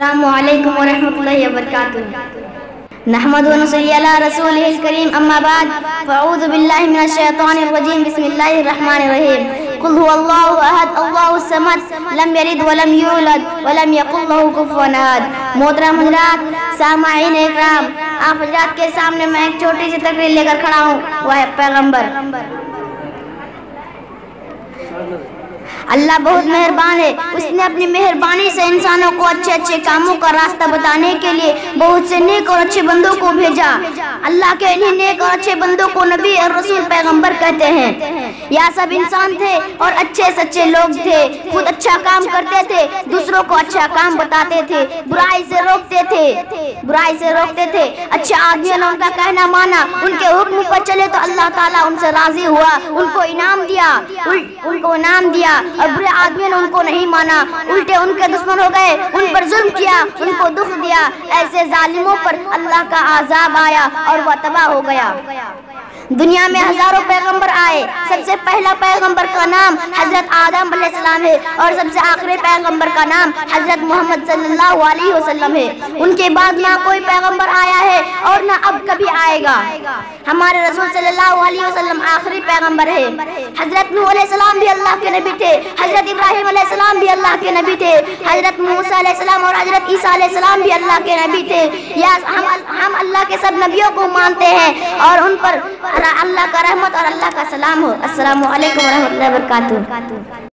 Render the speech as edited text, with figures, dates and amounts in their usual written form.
अस्सलामुअलैकुम वरहमतुल्लाहि वबरकातुहू। नहमदु व नसल्ली अला रसूलिहिल करीम, अम्मा बाद, फ़अऊज़ु बिल्लाहि मिनश शैतानिर रजीम, बिस्मिल्लाहिर रहमानिर रहीम। कुल हुवल्लाहु अहद, अल्लाहुस समद, लम यलिद व लम यूलद व लम यकुल लहू कुफुवन अहद। मोहतरम हज़रात, सामाईन इकराम, आप हज़रात के सामने मैं एक छोटी सी तकरीर लेकर खड़ा हूँ। वह है पैगम्बर। अल्लाह बहुत मेहरबान है। उसने अपनी मेहरबानी से इंसानों को अच्छे अच्छे कामों का रास्ता बताने के लिए बहुत से नेक और अच्छे बंदों को भेजा। अल्लाह के इन्हीं नेक और अच्छे बंदों को नबी और रसूल पैगंबर कहते हैं। यह सब इंसान थे और अच्छे सच्चे लोग थे। खुद अच्छा काम करते थे, दूसरों को अच्छा काम बताते थे, बुराई से रोकते थे। अच्छे आदमियों ने उनका कहना माना, उनके हुक्म पर चले तो अल्लाह ताला उनसे राजी हुआ, उनको इनाम दिया। और बुरे आदमियों ने उनको नहीं माना, उल्टे उनके दुश्मन हो गए, उन पर जुल्म किया, उनको दुख दिया। ऐसे जालिमों पर अल्लाह का आज़ाब आया और वह तबाह हो गया। दुनिया में हजारों पैगंबर आए। सबसे पहला पैगंबर का नाम हजरत आदम अलैहिस्सलाम है और सबसे आखिरी पैगंबर का नाम हजरत मोहम्मद सल्लल्लाहु अलैहि वसल्लम है। उनके बाद ना कोई पैगंबर आया है और ना अब कभी आएगा। हमारे रसूल सल्लल्लाहु अलैहि वसल्लम आखिरी पैगंबर है। हजरत नूह अलैहिस्सलाम भी अल्लाह के नबी थे, हजरत इब्राहिम अलैहिस्सलाम भी अल्लाह के नबी थे, हजरत मूसा अलैहिस्सलाम और हजरत ईसा अलैहिस्सलाम भी अल्लाह के नबी थे। या हम अल्लाह के सब नबियों को मानते हैं और उन पर अल्लाह का रहमत और अल्लाह का सलाम हो। अस्सलामु अलैकुम व रहमतुल्लाहि व बरकातुहू।